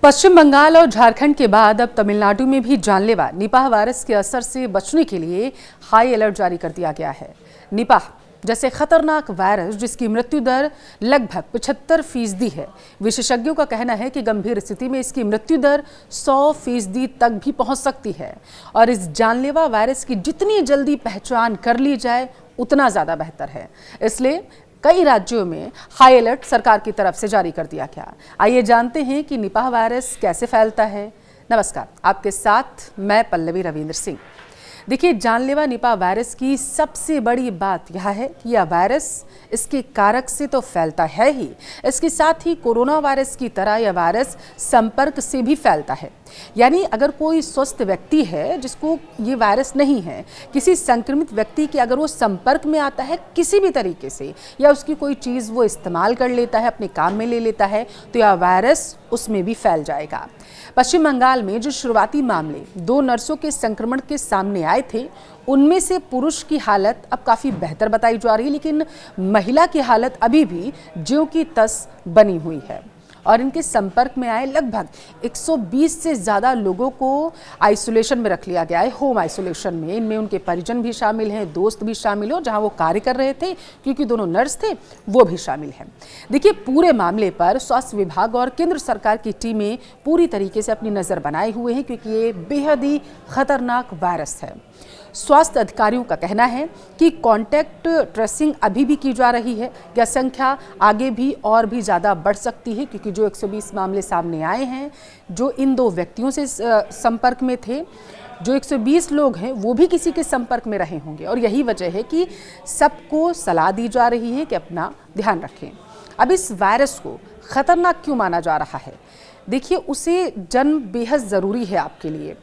पश्चिम बंगाल और झारखंड के बाद अब तमिलनाडु में भी जानलेवा निपाह वायरस के असर से बचने के लिए हाई अलर्ट जारी कर दिया गया है। निपाह जैसे खतरनाक वायरस जिसकी मृत्यु दर लगभग 75% है। विशेषज्ञों का कहना है कि गंभीर स्थिति में इसकी मृत्यु दर 100% तक भी पहुंच सकती है और इस जानलेवा वायरस की जितनी जल्दी पहचान कर ली जाए उतना ज़्यादा बेहतर है। इसलिए कई राज्यों में हाई अलर्ट सरकार की तरफ से जारी कर दिया गया। आइए जानते हैं कि निपाह वायरस कैसे फैलता है। नमस्कार, आपके साथ मैं पल्लवी रविंद्र सिंह। देखिए, जानलेवा निपाह वायरस की सबसे बड़ी बात यह है कि यह वायरस इसके कारक से तो फैलता है ही, इसके साथ ही कोरोना वायरस की तरह यह वायरस संपर्क से भी फैलता है। यानी अगर कोई स्वस्थ व्यक्ति है जिसको ये वायरस नहीं है, किसी संक्रमित व्यक्ति के अगर वो संपर्क में आता है किसी भी तरीके से या उसकी कोई चीज़ वो इस्तेमाल कर लेता है, अपने काम में ले लेता है, तो यह वायरस उसमें भी फैल जाएगा। पश्चिम बंगाल में जो शुरुआती मामले 2 नर्सों के संक्रमण के सामने आए थे, उनमें से पुरुष की हालत अब काफ़ी बेहतर बताई जा रही है, लेकिन महिला की हालत अभी भी ज्यों की तस बनी हुई है और इनके संपर्क में आए लगभग 120 से ज़्यादा लोगों को आइसोलेशन में रख लिया गया है, होम आइसोलेशन में। इनमें उनके परिजन भी शामिल हैं, दोस्त भी शामिल हो, जहां वो कार्य कर रहे थे क्योंकि दोनों नर्स थे वो भी शामिल हैं। देखिए, पूरे मामले पर स्वास्थ्य विभाग और केंद्र सरकार की टीमें पूरी तरीके से अपनी नज़र बनाए हुए हैं क्योंकि ये बेहद ही खतरनाक वायरस है। स्वास्थ्य अधिकारियों का कहना है कि कांटेक्ट ट्रेसिंग अभी भी की जा रही है। यह संख्या आगे भी और भी ज़्यादा बढ़ सकती है क्योंकि जो 120 मामले सामने आए हैं, जो इन 2 व्यक्तियों से संपर्क में थे, जो 120 लोग हैं वो भी किसी के संपर्क में रहे होंगे और यही वजह है कि सबको सलाह दी जा रही है कि अपना ध्यान रखें। अब इस वायरस को खतरनाक क्यों माना जा रहा है? देखिए, उसे जन्म बेहद ज़रूरी है आपके लिए।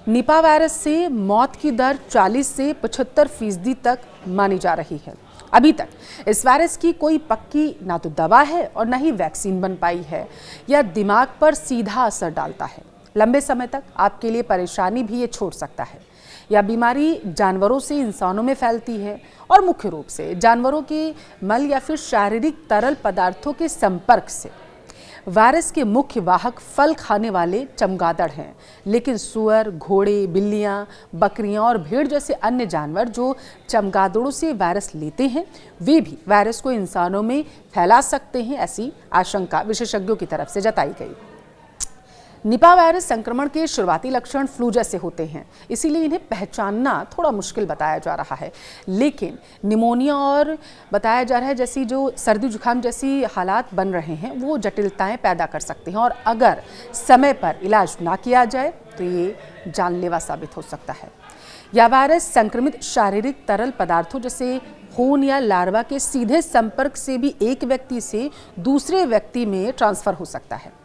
निपाह वायरस से मौत की दर 40 से 75% तक मानी जा रही है। अभी तक इस वायरस की कोई पक्की ना तो दवा है और ना ही वैक्सीन बन पाई है। यह दिमाग पर सीधा असर डालता है, लंबे समय तक आपके लिए परेशानी भी ये छोड़ सकता है। यह बीमारी जानवरों से इंसानों में फैलती है और मुख्य रूप से जानवरों के मल या फिर शारीरिक तरल पदार्थों के संपर्क से। वायरस के मुख्य वाहक फल खाने वाले चमगादड़ हैं, लेकिन सुअर, घोड़े, बिल्लियां, बकरियां और भेड़ जैसे अन्य जानवर जो चमगादड़ों से वायरस लेते हैं, वे भी वायरस को इंसानों में फैला सकते हैं। ऐसी आशंका विशेषज्ञों की तरफ से जताई गई। निपाह वायरस संक्रमण के शुरुआती लक्षण फ्लू जैसे होते हैं, इसीलिए इन्हें पहचानना थोड़ा मुश्किल बताया जा रहा है। लेकिन निमोनिया और बताया जा रहा है जैसी जो सर्दी जुकाम जैसी हालात बन रहे हैं वो जटिलताएं पैदा कर सकते हैं और अगर समय पर इलाज ना किया जाए तो ये जानलेवा साबित हो सकता है। यह वायरस संक्रमित शारीरिक तरल पदार्थों जैसे खून या लार्वा के सीधे संपर्क से भी एक व्यक्ति से दूसरे व्यक्ति में ट्रांसफर हो सकता है।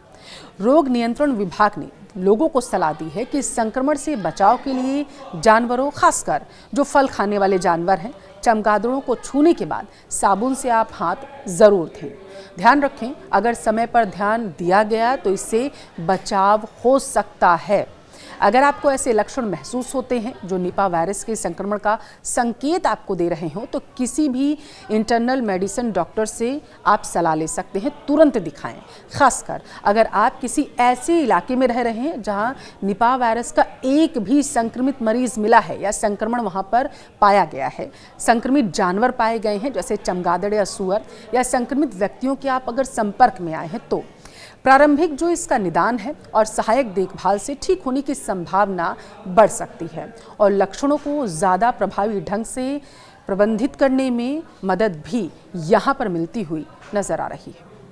रोग नियंत्रण विभाग ने लोगों को सलाह दी है कि इस संक्रमण से बचाव के लिए जानवरों, खासकर जो फल खाने वाले जानवर हैं, चमगादड़ों को छूने के बाद साबुन से आप हाथ जरूर धोएं। ध्यान रखें, अगर समय पर ध्यान दिया गया तो इससे बचाव हो सकता है। अगर आपको ऐसे लक्षण महसूस होते हैं जो निपाह वायरस के संक्रमण का संकेत आपको दे रहे हो, तो किसी भी इंटरनल मेडिसिन डॉक्टर से आप सलाह ले सकते हैं। तुरंत दिखाएं, खासकर अगर आप किसी ऐसे इलाके में रह रहे हैं जहां निपाह वायरस का एक भी संक्रमित मरीज मिला है या संक्रमण वहां पर पाया गया है, संक्रमित जानवर पाए गए हैं जैसे चमगादड़ या सुअर, या संक्रमित व्यक्तियों के आप अगर संपर्क में आए हैं, तो प्रारंभिक जो इसका निदान है और सहायक देखभाल से ठीक होने की संभावना बढ़ सकती है और लक्षणों को ज़्यादा प्रभावी ढंग से प्रबंधित करने में मदद भी यहाँ पर मिलती हुई नजर आ रही है।